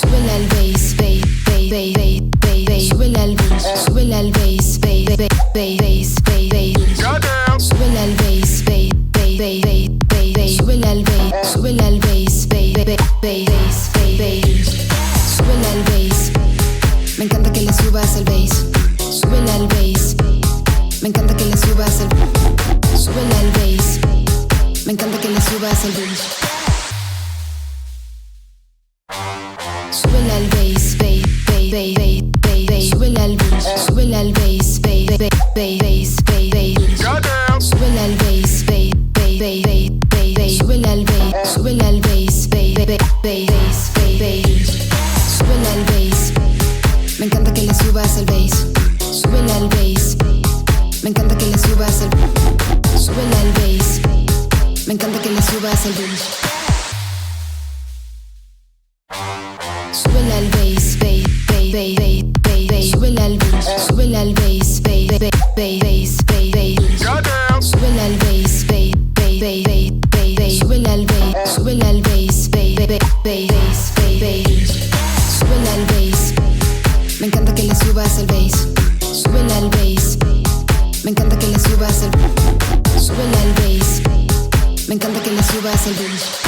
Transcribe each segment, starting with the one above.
Súbele al bass, bass, bass, bass, bass, bass. Súbele al bass, súbele al bass, bass, bass, bass, bass, bass. Súbele al bass, bass, bass, bass, bass, bass. Súbele al bass, súbele al bass, bass, bass, bass, bass, bass. Súbele al bass. Me encanta que le subas al bass. Súbele al bass. Me encanta que le subas al. Súbele al bass. Me encanta que le subas al bass. Súbele al bass, bass, bass, bass, bass, bass. Súbele al bass, súbele al bass, bass, bass, bass, bass, bass. Súbele al bass, bass, bass, bass, bass, bass. Súbele al bass, súbele al bass, bass, bass, bass, bass. Súbele al bass. Me encanta que le subas al bass. Súbele al bass. Me encanta que le subas al. Súbele al bass. Me encanta que le subas al bass. Súbele al bass, bass, bass, bass, bass, bass. Súbele al bass, súbele al bass, bass, bass, bass, bass, bass. Súbele al bass, bass, bass, bass, bass, bass. Súbele al bass, súbele al bass, bass, bass, bass, bass. Súbele al bass. Me encanta que le subas al bass. Súbele al bass. Me encanta que le subas al. Súbele al bass. Me encanta que le subas al bass.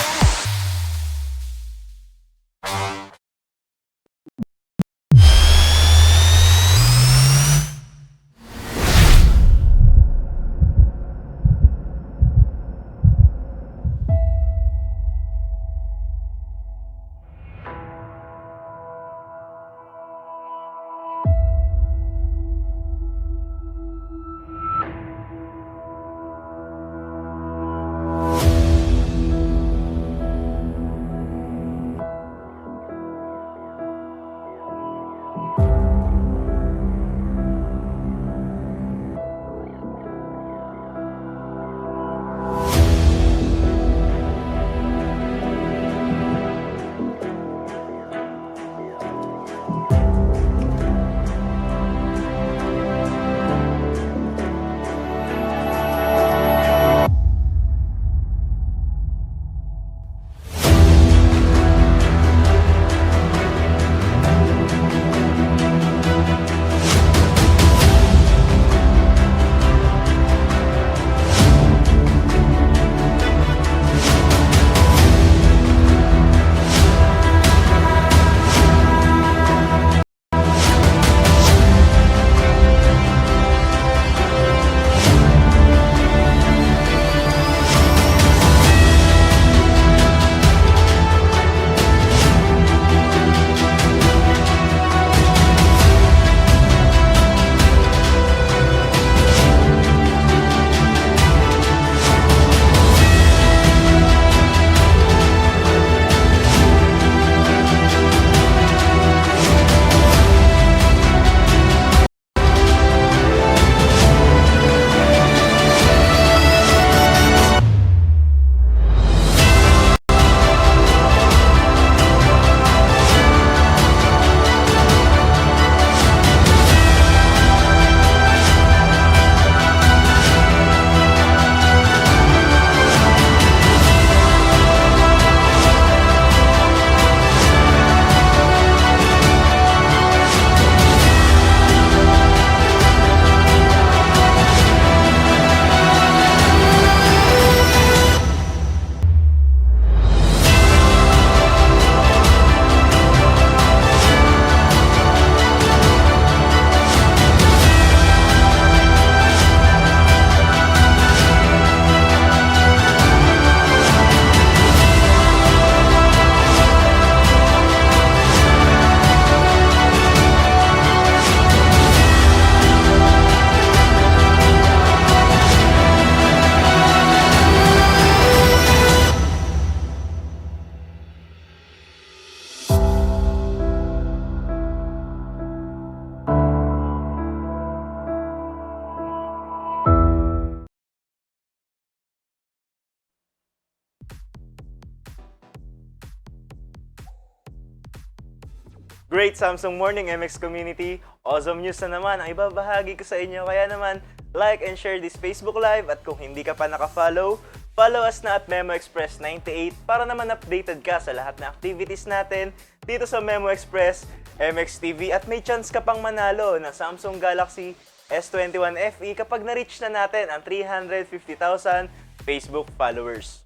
Great Samsung Morning MX Community! Awesome news na naman ang ibabahagi ko sa inyo. Kaya naman, like and share this Facebook Live at kung hindi ka pa naka-follow, follow us na at Memo Express 98 para naman updated ka sa lahat ng activities natin dito sa Memo Express MX TV at may chance ka pang manalo ng Samsung Galaxy S21 FE kapag na-reach na natin ang 350,000 Facebook followers.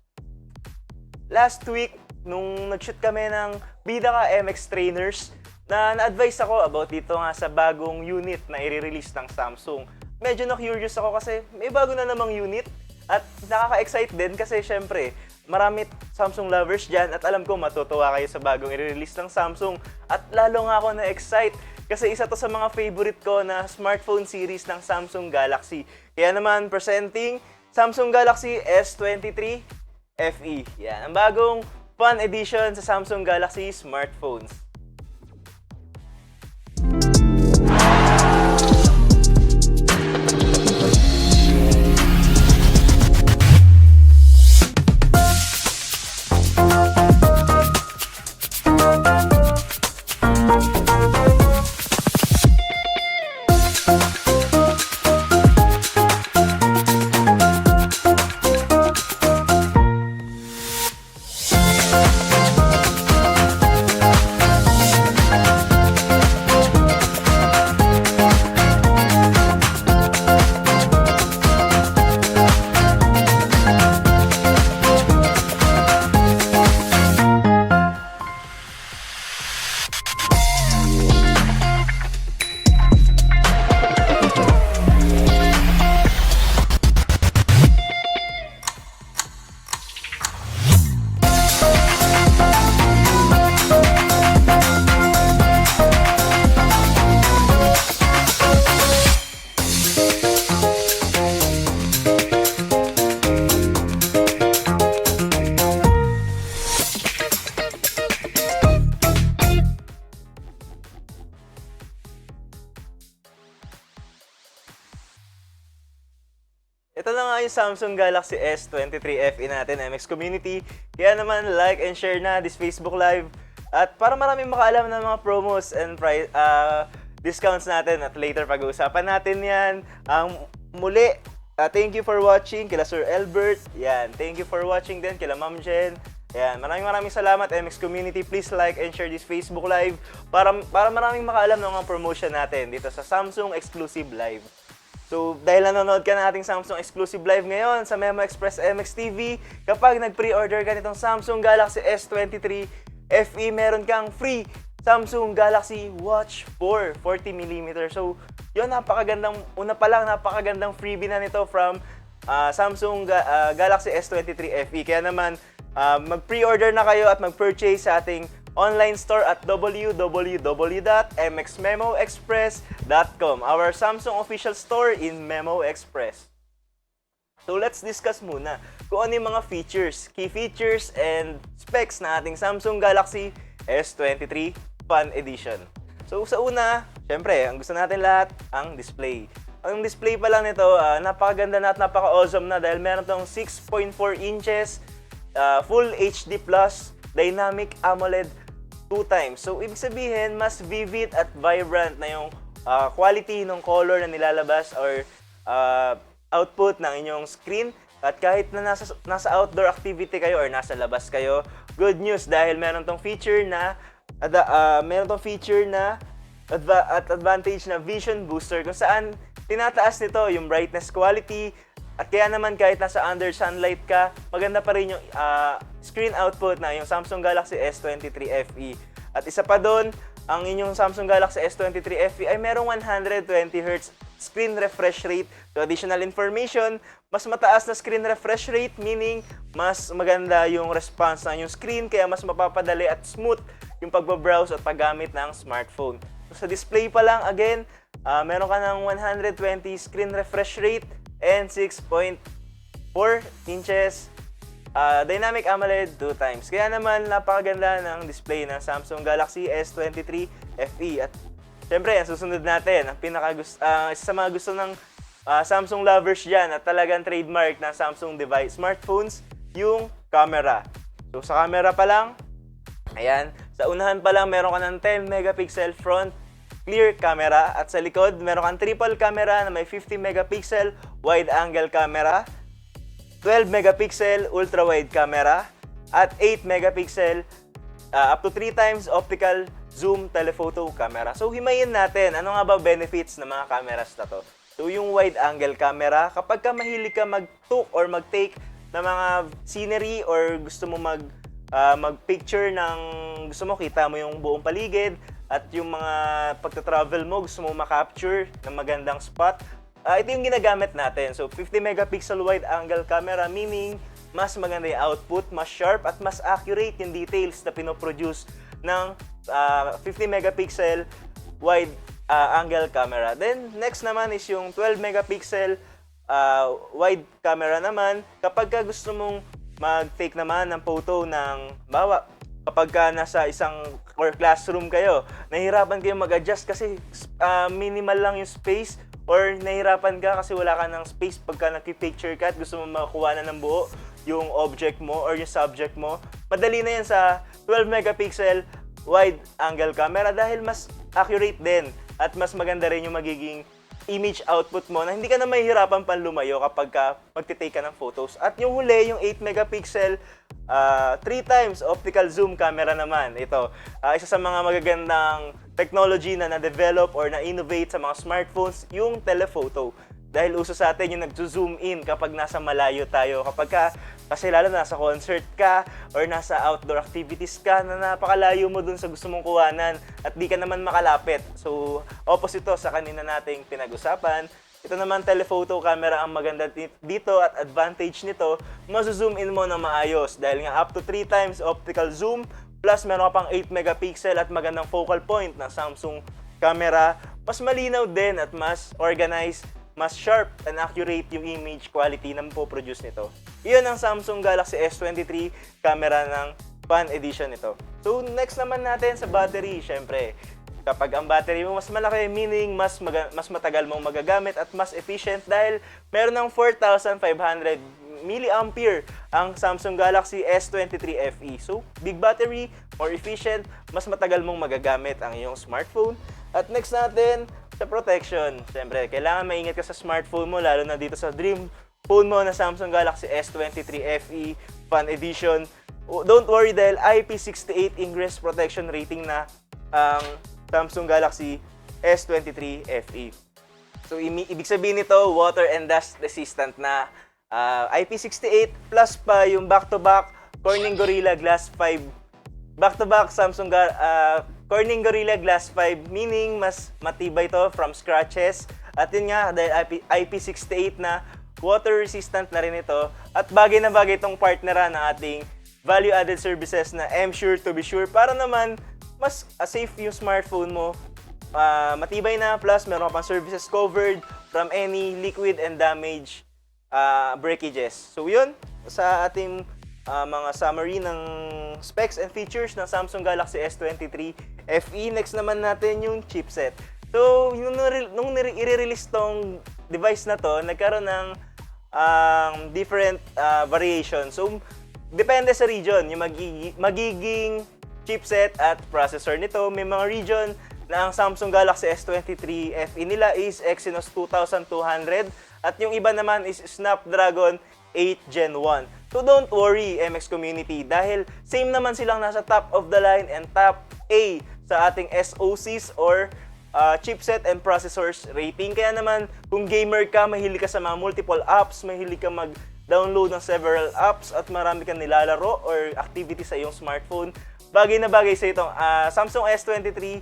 Last week, nung nag-shoot kami ng Bida Ka MX Trainers, na-advise ako about dito nga sa bagong unit na i-release ng Samsung. Medyo na-curious ako kasi may bago na namang unit at nakaka-excite din kasi syempre, marami Samsung lovers dyan at alam ko matutuwa kayo sa bagong i-release ng Samsung at lalo nga ako na-excite kasi isa to sa mga favorite ko na smartphone series ng Samsung Galaxy. Kaya naman, presenting Samsung Galaxy S23 FE. Yan, ang bagong fun edition sa Samsung Galaxy smartphones. Ito na nga yung Samsung Galaxy S23 FE natin, MX Community. Kaya naman, like and share na this Facebook Live. At para maraming makaalam ng mga promos and discounts natin at later pag-uusapan natin yan. Muli, thank you for watching kila Sir Albert. Yan, thank you for watching din kila Ma'am Jen. Yan, maraming salamat MX Community. Please like and share this Facebook Live para maraming makaalam ng mga promotion natin dito sa Samsung Exclusive Live. So, dahil nanonood ka ng ating Samsung Exclusive Live ngayon sa Memo Express MX TV, kapag nag-pre-order ka nitong Samsung Galaxy S23 FE, meron kang free Samsung Galaxy Watch 4 40mm. So, yun, una pa lang, napakagandang freebie na nito from Samsung Galaxy S23 FE. Kaya naman, mag-pre-order na kayo at mag-purchase sa ating online store at www.mxmemoexpress.com, our Samsung official store in Memo Express. So let's discuss muna kung ano yung mga features, key features and specs na ating Samsung Galaxy S23 Fun Edition. So sa una, syempre, ang gusto natin lahat, ang display. Ang display pa lang nito, napakaganda na at napaka-awesome na dahil meron tong 6.4 inches, Full HD+, Dynamic AMOLED 2 times. So, ibig sabihin, mas vivid at vibrant na yung quality ng color na nilalabas or output ng inyong screen. At kahit na nasa outdoor activity kayo or nasa labas kayo, good news dahil meron tong feature na advantage na vision booster kung saan tinataas nito yung brightness quality. At kaya naman kahit nasa under sunlight ka, maganda pa rin yung screen output na yung Samsung Galaxy S23 FE. At isa pa doon, ang inyong Samsung Galaxy S23 FE ay merong 120Hz screen refresh rate. So additional information, mas mataas na screen refresh rate, meaning mas maganda yung response ng inyong screen, kaya mas mapapadali at smooth yung pagbabrowse at paggamit ng smartphone. So sa display pa lang, again, meron ka ng 120 screen refresh rate and 6.4 inches Dynamic AMOLED 2 times. Kaya naman napakaganda ng display ng Samsung Galaxy S23 FE. At syempre, ang susunod natin, ang isa sa mga gusto ng Samsung lovers dyan at talagang trademark ng Samsung device smartphones, yung camera. So sa camera pa lang, ayan, sa unahan pa lang meron ka ng 10 megapixel front clear camera at sa likod meron kang triple camera na may 50 megapixel wide angle camera, 12 megapixel ultra-wide camera, at 8 megapixel up to 3 times optical zoom telephoto camera. So himayin natin, ano nga ba benefits ng mga cameras na to? So yung wide angle camera, kapag ka mahilig ka mag-took or mag-take ng mga scenery or gusto mo mag-picture ng gusto mo kita mo yung buong paligid at yung mga pagta-travel mo gusto mo ma-capture ng magandang spot, ito yung ginagamit natin. So 50 megapixel wide angle camera, meaning mas maganda yung output, mas sharp at mas accurate yung details na pinoproduce ng 50 megapixel wide angle camera. Then next naman is yung 12 megapixel wide camera naman. Kapag ka gusto mong mag-take naman ng photo ng bawa, kapag ka nasa isang or classroom kayo, nahihirapan kayo mag-adjust kasi minimal lang yung space, or nahihirapan ka kasi wala ka ng space pagka nagpi-picture ka at gusto mo makakuha na ng buo yung object mo or yung subject mo. Madali na yan sa 12 megapixel wide angle camera dahil mas accurate din at mas maganda rin yung magiging image output mo na hindi ka na mahihirapan pang lumayo kapag ka magtitake ka ng photos. At yung huli, yung 8 megapixel 3 times optical zoom camera naman. Ito, isa sa mga magagandang technology na na-develop or na-innovate sa mga smartphones, yung telephoto. Dahil uso sa atin yung nag-zoom in kapag nasa malayo tayo. Kasi lalo nasa concert ka or nasa outdoor activities ka na napakalayo mo dun sa gusto mong kuhanan at di ka naman makalapit. So, opposite to sa kanina nating pinag-usapan. Ito naman, telephoto camera ang maganda dito at advantage nito, mazo-zoom in mo na maayos dahil nga up to 3 times optical zoom plus meron ka pang 8 megapixel at magandang focal point ng Samsung camera. Mas malinaw din at mas organized, mas sharp and accurate yung image quality na po-produce nito. Iyon ang Samsung Galaxy S23 camera ng Fan Edition nito. So next naman natin sa battery, syempre. Kapag ang battery mo mas malaki, meaning mas matagal mong magagamit at mas efficient dahil meron ng 4,500 mAh ang Samsung Galaxy S23 FE. So, big battery, more efficient, mas matagal mong magagamit ang iyong smartphone. At next natin, sa protection. Siyempre, kailangan maingat ka sa smartphone mo, lalo na dito sa dream phone mo na Samsung Galaxy S23 FE Fan Edition. Don't worry dahil IP68 Ingress Protection Rating na ang Samsung Galaxy S23 FE. So, ibig sabihin nito, water and dust resistant na IP68 plus pa yung back-to-back Corning Gorilla Glass 5. Back-to-back Samsung Corning Gorilla Glass 5, meaning mas matibay to from scratches. At yun nga, dahil IP68 na, water resistant na rin ito. At bagay na bagay itong partnera ng ating value-added services na M-Sure to be sure para naman mas safe yung smartphone mo. Matibay na, plus meron pang services covered from any liquid and damage breakages. So yun, sa ating mga summary ng specs and features ng Samsung Galaxy S23 FE. Next naman natin yung chipset. So, nung i-release tong device na to, nagkaroon ng different variations. So, depende sa region, yung magiging chipset at processor nito. May mga region na ang Samsung Galaxy S23 FE nila is Exynos 2200 at yung iba naman is Snapdragon 8 Gen 1. So don't worry, MX community, dahil same naman silang nasa top of the line and top A sa ating SoCs or chipset and processors rating. Kaya naman, kung gamer ka, mahilig ka sa mga multiple apps, mahilig ka mag-download ng several apps at marami kang nilalaro or activity sa iyong smartphone, bagay na bagay sa itong Samsung S23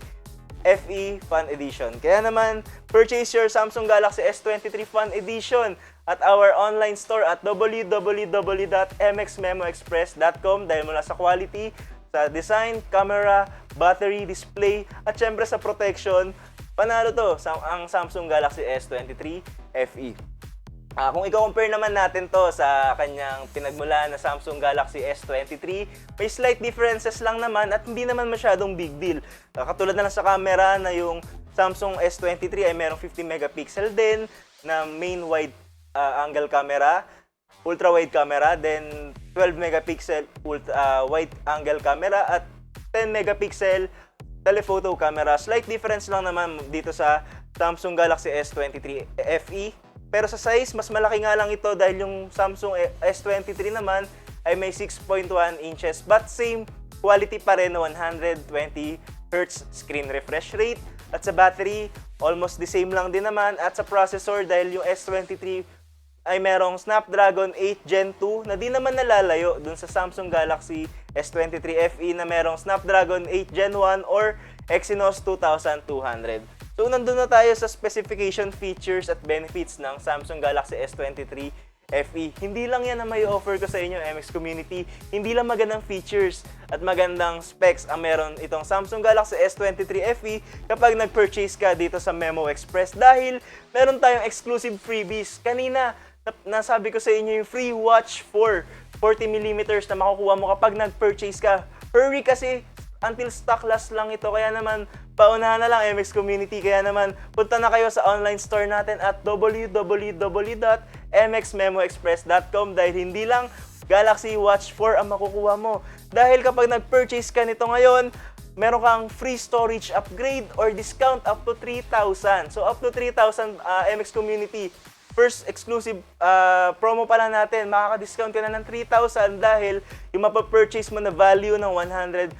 FE Fan Edition. Kaya naman, purchase your Samsung Galaxy S23 Fan Edition at our online store at www.mxmemoexpress.com dahil mula sa quality, sa design, camera, battery, display, at syempre sa protection, panalo to ang Samsung Galaxy S23 FE. Kung i-compare naman natin to sa kanyang pinagmulan na Samsung Galaxy S23, may slight differences lang naman at hindi naman masyadong big deal. Katulad na lang sa camera na yung Samsung S23 ay merong 50 megapixel din na main wide angle camera, ultra wide camera, then 12 megapixel wide angle camera at 10 megapixel telephoto camera. Slight difference lang naman dito sa Samsung Galaxy S23 FE. Pero sa size, mas malaki nga lang ito dahil yung Samsung S23 naman ay may 6.1 inches. But same quality pa rin, 120 Hz screen refresh rate. At sa battery, almost the same lang din naman. At sa processor, dahil yung S23 ay merong Snapdragon 8 Gen 2 na di naman nalalayo dun sa Samsung Galaxy S23 FE na merong Snapdragon 8 Gen 1 or Exynos 2200. So nandun na tayo sa specification, features at benefits ng Samsung Galaxy S23 FE. Hindi lang yan na may offer ko sa inyo, MX community. Hindi lang magandang features at magandang specs ang meron itong Samsung Galaxy S23 FE kapag nag-purchase ka dito sa Memo Express dahil meron tayong exclusive freebies. Kanina, nasabi ko sa inyo yung free watch for 40mm na makukuha mo kapag nag-purchase ka. Hurry kasi, until stock last lang ito. Kaya naman, paunahan na lang MX community. Kaya naman, punta na kayo sa online store natin at www.mxmemoexpress.com dahil hindi lang Galaxy Watch 4 ang makukuha mo. Dahil kapag nag-purchase ka nito ngayon, meron kang free storage upgrade or discount up to 3,000. So up to 3,000 MX community. First exclusive promo pa lang natin, makaka-discount ka na ng 3,000 dahil yung mapapurchase mo na value ng 128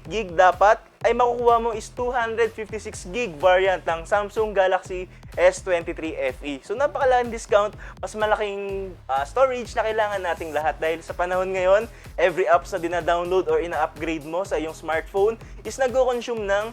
gig dapat ay makukuha mo is 256 gig variant ng Samsung Galaxy S23 FE. So napakalaking discount, mas malaking storage na kailangan nating lahat dahil sa panahon ngayon, every apps na dina-download or ina-upgrade mo sa iyong smartphone is nagko-consume ng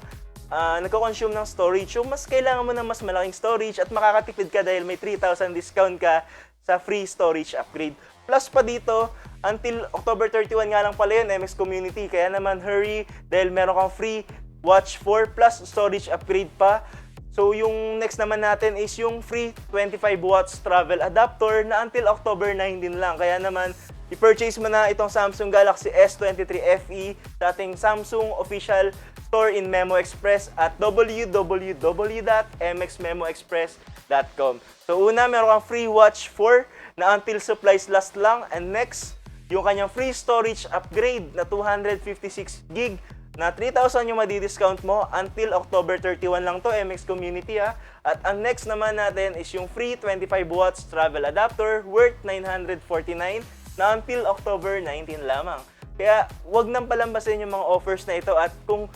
storage. So mas kailangan mo ng mas malaking storage at makakatipid ka dahil may 3,000 discount ka sa free storage upgrade. Plus pa dito, until October 31 nga lang pala yun, MX community. Kaya naman hurry dahil meron kang free Watch 4 plus storage upgrade pa. So yung next naman natin is yung free 25 watts travel adapter na until October 19 lang. Kaya naman i-purchase mo na itong Samsung Galaxy S23 FE sa ating Samsung official store in Memo Express at www.mxmemoexpress.com. So una, meron kang free Watch 4 na until supplies last lang. And next, yung kanyang free storage upgrade na 256 gig na 3,000 yung madi-discount mo until October 31 lang to, MX community ha. At ang next naman natin is yung free 25 watts travel adapter worth 949 na until October 19 lamang. Kaya wag nang palambasin yung mga offers na ito at kung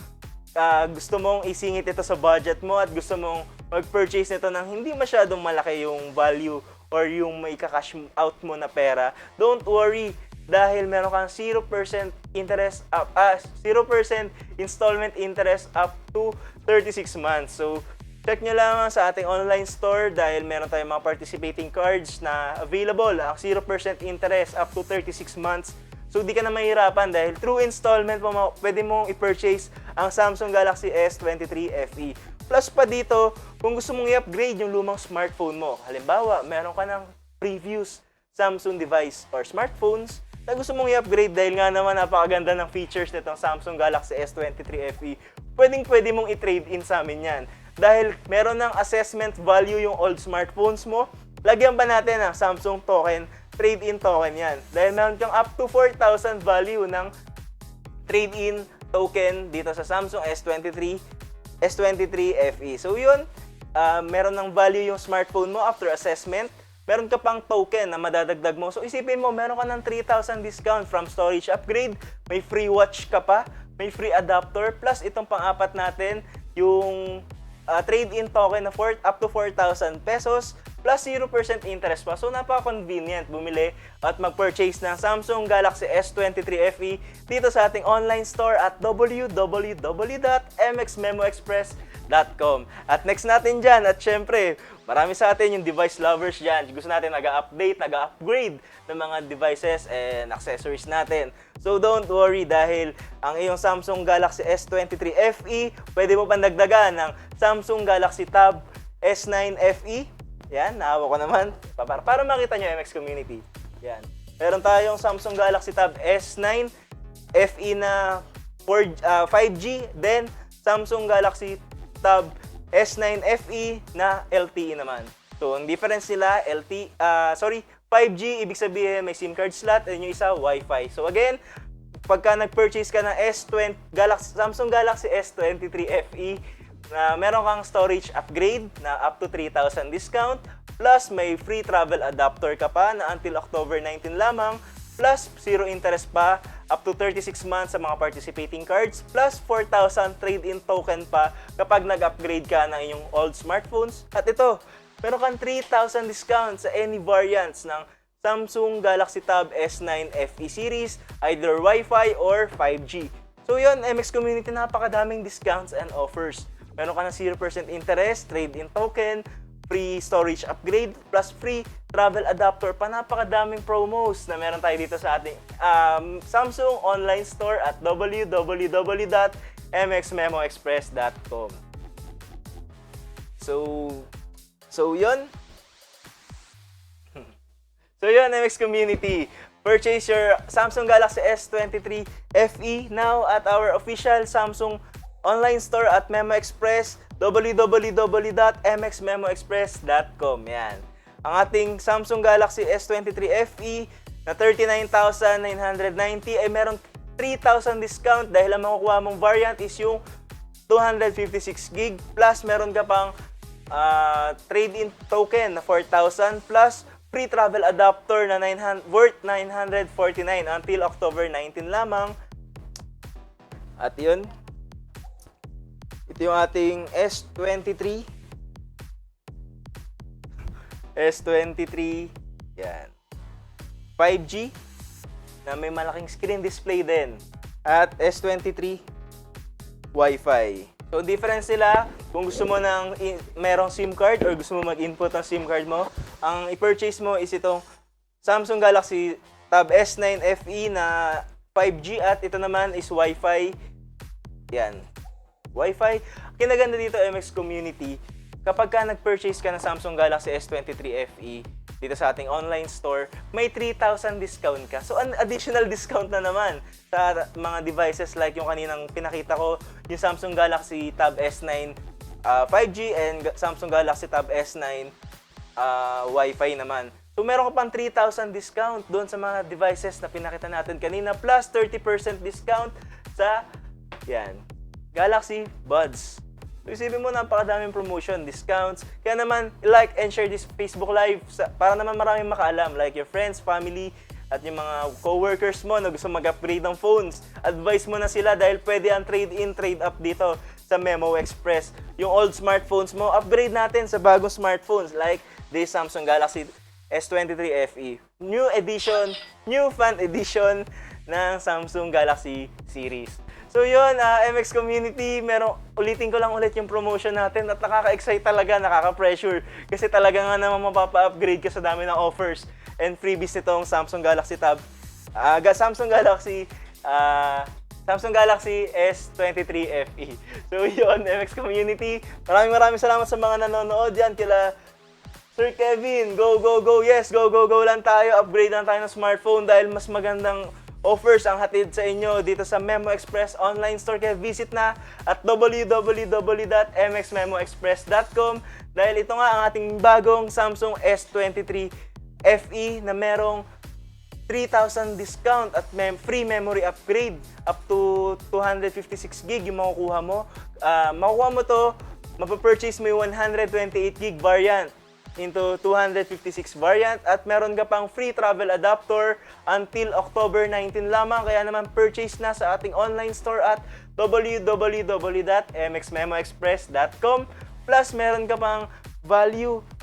gusto mong isingit ito sa budget mo at gusto mong mag-purchase nito ng hindi masyadong malaki yung value or yung may ka-cash out mo na pera, don't worry dahil meron kang 0% interest 0% installment interest up to 36 months. So, check nyo lang sa ating online store dahil meron tayong mga participating cards na available ang 0% interest up to 36 months. So, di ka na mahirapan dahil through installment mo, pwede mong i-purchase ang Samsung Galaxy S23 FE. Plus pa dito, kung gusto mong i-upgrade yung lumang smartphone mo, halimbawa, meron ka ng previous Samsung device or smartphones na gusto mong i-upgrade dahil nga naman napakaganda ng features nitong Samsung Galaxy S23 FE, pwede mong i-trade in sa amin yan. Dahil meron ng assessment value yung old smartphones mo, lagyan pa natin ang Samsung token, trade-in token yan. Dahil meron kang up to 4,000 value ng trade-in token dito sa Samsung S23 FE. So yun, meron ng value yung smartphone mo after assessment. Meron ka pang token na madadagdag mo. So isipin mo, meron ka ng 3,000 discount from storage upgrade, may free watch ka pa, may free adapter, plus itong pang-apat natin, yung trade-in token na up to 4,000 pesos, plus 0% interest pa. So, napaka-convenient bumili at mag-purchase ng Samsung Galaxy S23 FE dito sa ating online store at www.mxmemoexpress.com. At next natin dyan, at syempre, marami sa atin yung device lovers dyan. Gusto natin nag-update, nag-upgrade ng mga devices and accessories natin. So, don't worry dahil ang iyong Samsung Galaxy S23 FE, pwede mo pandagdagan ng Samsung Galaxy Tab S9 FE. Yan, naawa ko naman. Para makita nyo MX community. Yan. Meron tayong Samsung Galaxy Tab S9 FE na 5G. Then, Samsung Galaxy Tab S9 FE na LTE naman. So, ang difference nila, 5G, ibig sabihin may SIM card slot, and yung isa, Wi-Fi. So, again, pagka nag-purchase ka ng Samsung Galaxy S23 FE, na meron kang storage upgrade na up to 3,000 discount, plus may free travel adapter ka pa na until October 19 lamang, plus zero interest pa up to 36 months sa mga participating cards, plus 4,000 trade-in token pa kapag nag-upgrade ka ng inyong old smartphones. At ito, meron kang 3,000 discount sa any variants ng Samsung Galaxy Tab S9 FE series, either Wi-Fi or 5G. So yun, MX Community, napakadaming discounts and offers. Meron ka ng 0% interest, trade-in token, free storage upgrade, plus free travel adapter pa. Napakadaming promos na meron tayo dito sa ating Samsung online store at www.mxmemoexpress.com. So yun. So yun, MX Community. Purchase your Samsung Galaxy S23 FE now at our official Samsung online store at Memo Express, www.mxmemoexpress.com. Yan. Ang ating Samsung Galaxy S23 FE na 39,990 ay meron 3,000 discount dahil ang makukuha mong variant is yung 256GB plus meron ka pang trade-in token na 4,000 plus free travel adapter na worth 949 until October 19 lamang. At yun, ito yung ating S23. S23, yan. 5G na may malaking screen display din. At S23 Wi-Fi. So difference nila kung gusto mo ng merong SIM card or gusto mo mag-input ng SIM card mo, ang i-purchase mo is itong Samsung Galaxy Tab S9 FE na 5G at ito naman is Wi-Fi. Yan. Wi-Fi. Kinaganda dito MX Community, kapag ka nag-purchase ka ng Samsung Galaxy S23 FE dito sa ating online store, may 3,000 discount ka. So, an additional discount na naman sa mga devices like yung kaninang pinakita ko, yung Samsung Galaxy Tab S9 5G and Samsung Galaxy Tab S9 Wi-Fi naman. So, meron ka pang 3,000 discount doon sa mga devices na pinakita natin kanina, plus 30% discount sa Galaxy Buds. So, isipin mo, napakadaming promotion, discounts. Kaya naman, like and share this Facebook Live para naman maraming makaalam, like your friends, family, at yung mga co-workers mo na gusto mag-upgrade ng phones. Advise mo na sila dahil pwede ang trade-in, trade-up dito sa Memo Express. Yung old smartphones mo, upgrade natin sa bagong smartphones like this Samsung Galaxy S23 FE. New edition, new fan edition ng Samsung Galaxy series. So yun, MX Community, ulitin ko lang ulit yung promotion natin at nakaka-excite talaga, nakaka-pressure kasi talaga nga naman mapapa-upgrade ka sa dami ng offers and freebies nitong Samsung Galaxy Tab, Samsung Galaxy S23 FE. So yun, MX Community, maraming salamat sa mga nanonood yan, kila Sir Kevin, go, go, go, yes, go, go, go lang tayo, upgrade lang tayo ng smartphone dahil mas magandang offers ang hatid sa inyo dito sa Memo Express online store. Kaya visit na at www.mxmemoexpress.com dahil ito nga ang ating bagong Samsung S23 FE na merong 3,000 discount at free memory upgrade up to 256GB yung makukuha mo. Makukuha mo to, mapapurchase mo yung 128GB variant into 256 variant at meron ka pang free travel adapter until October 19 lamang. Kaya naman purchase na sa ating online store at www.mxmemoexpress.com. Plus meron ka pang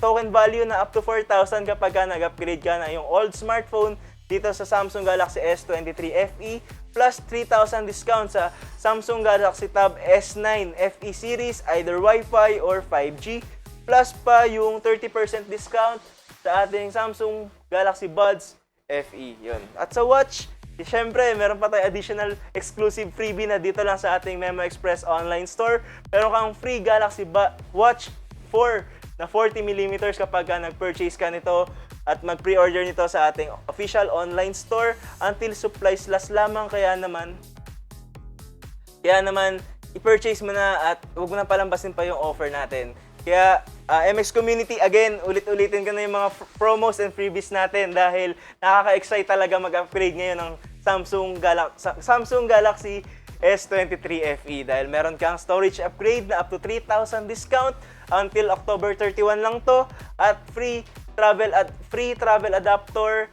token value na up to 4,000 kapag nag-upgrade ka na yung old smartphone dito sa Samsung Galaxy S23 FE, plus 3,000 discount sa Samsung Galaxy Tab S9 FE series, either Wi-Fi or 5G. Plus pa yung 30% discount sa ating Samsung Galaxy Buds FE. Yun. At sa watch, syempre, meron pa tayo additional exclusive freebie na dito lang sa ating Memo Express online store. Meron kang free Galaxy Watch 4 na 40mm kapag nag-purchase ka nito at mag-pre-order nito sa ating official online store until supplies last lamang. Kaya naman, i-purchase mo na at huwag mo na palambasin pa yung offer natin. Kaya MX Community, again, ulit-ulitin ko na yung mga promos and freebies natin dahil nakaka-excite talaga mag-upgrade ngayon ng Samsung Galaxy S23 FE dahil meron kang storage upgrade na up to 3,000 discount until October 31 lang to at free travel adapter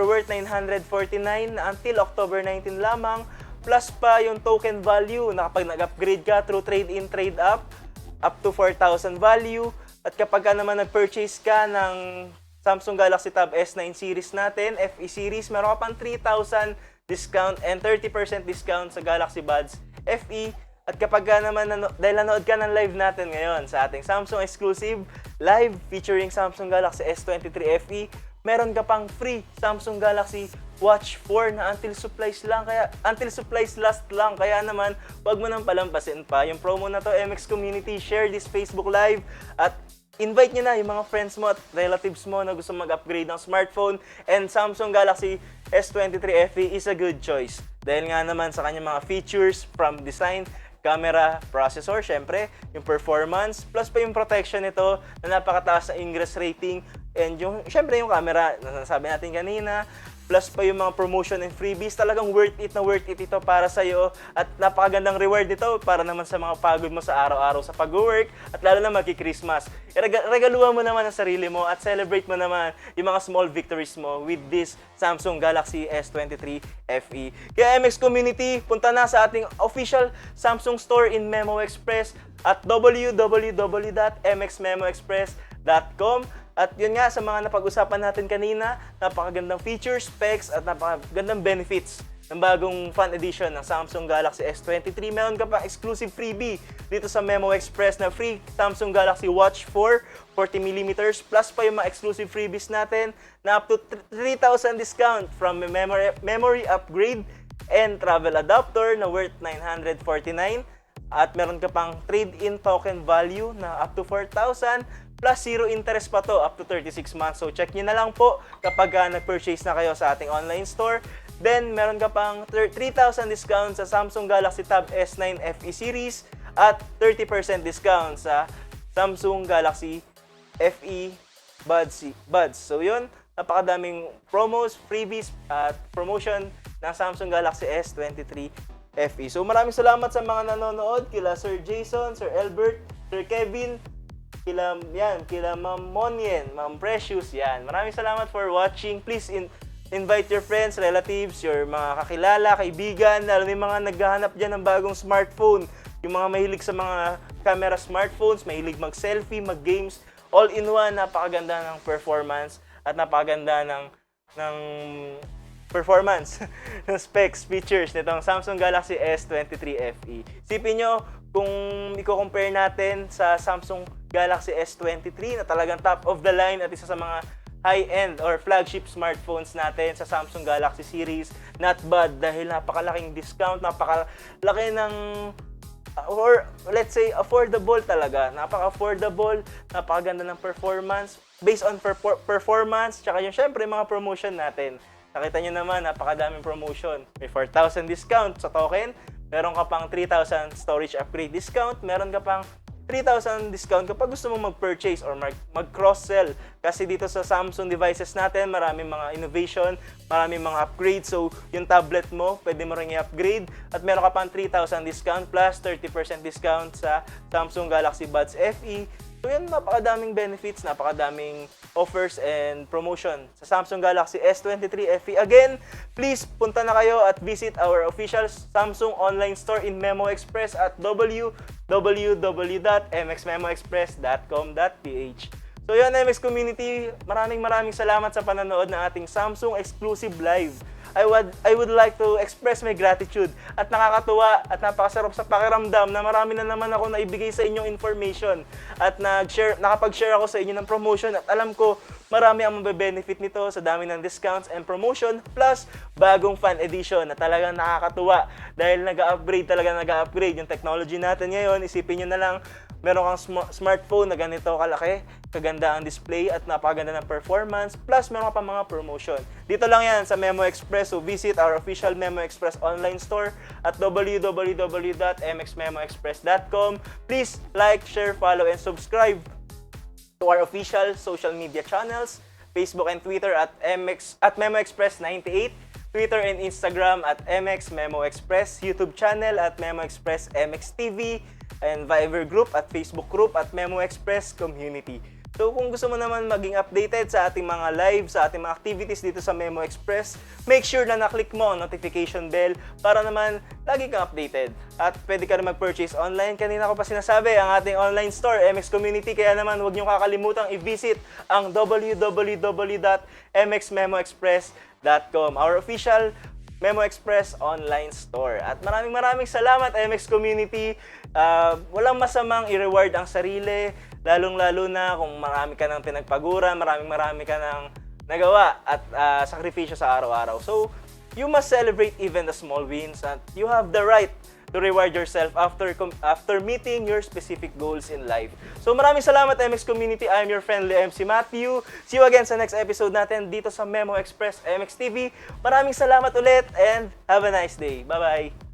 worth 949 na until October 19 lamang, plus pa yung token value na kapag nag-upgrade ka through trade-in, trade-up up to 4,000 value, at kapag ka naman nag-purchase ka ng Samsung Galaxy Tab S9 series natin, FE series, meron ka pang 3,000 discount and 30% discount sa Galaxy Buds FE. At kapag ka naman dahil nanood ka ng live natin ngayon sa ating Samsung exclusive live featuring Samsung Galaxy S23 FE, meron ka pang free Samsung Galaxy Watch 4 na until supplies last lang. Kaya naman, wag mo nang palampasin pa yung promo na to. MX Community, share this Facebook Live at invite nyo na yung mga friends mo at relatives mo na gusto mag-upgrade ng smartphone, and Samsung Galaxy S23 FE is a good choice. Dahil nga naman sa kanyang mga features from design, camera, processor, syempre, yung performance, plus pa yung protection nito na napakataas na ingress rating, and yung, syempre yung camera na nasabi natin kanina, plus pa yung mga promotion and freebies. Talagang worth it ito para sa'yo at napakagandang reward nito para naman sa mga pagod mo sa araw-araw sa pag-work at lalo na magki-Christmas. Regaluhan mo naman ang sarili mo at celebrate mo naman yung mga small victories mo with this Samsung Galaxy S23 FE. Kaya MX Community, punta na sa ating official Samsung store in Memo Express at www.mxmemoexpress.com. At yun nga, sa mga napag-usapan natin kanina, napakagandang features, specs, at napakagandang benefits ng bagong Fan Edition ng Samsung Galaxy S23. Meron ka pa exclusive freebie dito sa Memo Express na free Samsung Galaxy Watch 4 40mm, plus pa yung mga exclusive freebies natin na up to 3,000 discount from memory upgrade and travel adapter na worth 949. At meron ka pang trade-in token value na up to 4,000. Plus, zero interest pa to up to 36 months. So, check nyo na lang po kapag nag-purchase na kayo sa ating online store. Then, meron ka pang 3,000 discount sa Samsung Galaxy Tab S9 FE series at 30% discount sa Samsung Galaxy FE Buds. So, yun, napakadaming promos, freebies at promotion ng Samsung Galaxy S23 FE. So, maraming salamat sa mga nanonood, kila Sir Jason, Sir Albert, Sir Kevin, kila Ma'am Monyen, Ma'am Precious, yan. Maraming salamat for watching. Please invite your friends, relatives, your mga kakilala, kaibigan, lalo na yung mga naghahanap dyan ng bagong smartphone. Yung mga mahilig sa mga camera smartphones, mahilig mag-selfie, mag-games, all-in-one, napakaganda ng performance at napakaganda ng performance, ng specs, features nitong Samsung Galaxy S23 FE. Isipin nyo, kung i-compare natin sa Samsung Galaxy S23 na talagang top of the line at isa sa mga high-end or flagship smartphones natin sa Samsung Galaxy series, not bad dahil napakalaking discount, napakalaki ng or let's say affordable talaga. Napaka-affordable, napakaganda ng performance based on performance, tsaka yung syempre mga promotion natin. Nakita nyo naman, napakadaming promotion. May 4,000 discount sa token, meron ka pang 3,000 storage upgrade discount, meron ka pang 3,000 discount kapag gusto mong mag-purchase or mag-cross-sell. Kasi dito sa Samsung devices natin, maraming mga innovation, maraming mga upgrades. So, yung tablet mo, pwede mo rin i-upgrade. At meron ka pang 3,000 discount plus 30% discount sa Samsung Galaxy Buds FE. So, yan, napakadaming benefits, napakadaming offers and promotion sa Samsung Galaxy S23 FE. Again, please punta na kayo at visit our official Samsung online store in Memo Express at www.mxmemoexpress.com.ph. So yun, MX Community, maraming salamat sa panonood ng ating Samsung exclusive live. I would like to express my gratitude at nakakatuwa at napakasarap sa pakiramdam na marami na naman ako naibigay sa inyong information at nakapag-share ako sa inyo ng promotion at alam ko marami ang mabe-benefit nito sa dami ng discounts and promotion plus bagong Fan Edition na talagang nakakatuwa dahil nag-upgrade yung technology natin ngayon. Isipin nyo na lang, meron kang smartphone na ganito kalaki, kaganda ang display at napakaganda ng performance, plus meron ka pa mga promotion. Dito lang yan sa Memo Express, so visit our official Memo Express online store at www.mxmemoexpress.com. Please like, share, follow, and subscribe to our official social media channels, Facebook and Twitter at Memo Express 98. Twitter and Instagram at MX Memo Express, YouTube channel at Memo Express MX TV, and Viber group at Facebook group at Memo Express Community. So kung gusto mo naman maging updated sa ating mga live, sa ating mga activities dito sa Memo Express, make sure na na-click mo ang notification bell para naman lagi kang updated. At pwede ka na mag-purchase online. Kanina ko pa sinasabi, ang ating online store, MX Community, kaya naman huwag niyo kakalimutang i-visit ang www.mxmemoexpress.com, our official Memo Express online store. At maraming salamat MX Community. Walang masamang i-reward ang sarili, lalong-lalo na kung marami ka ng pinagpaguran, marami ka ng nagawa at sakripisyo sa araw-araw. So, you must celebrate even the small wins and you have the right to reward yourself after meeting your specific goals in life. So, maraming salamat MX Community. I'm your friendly MC Matthew. See you again sa next episode natin dito sa Memo Express MX TV. Maraming salamat ulit and have a nice day. Bye-bye!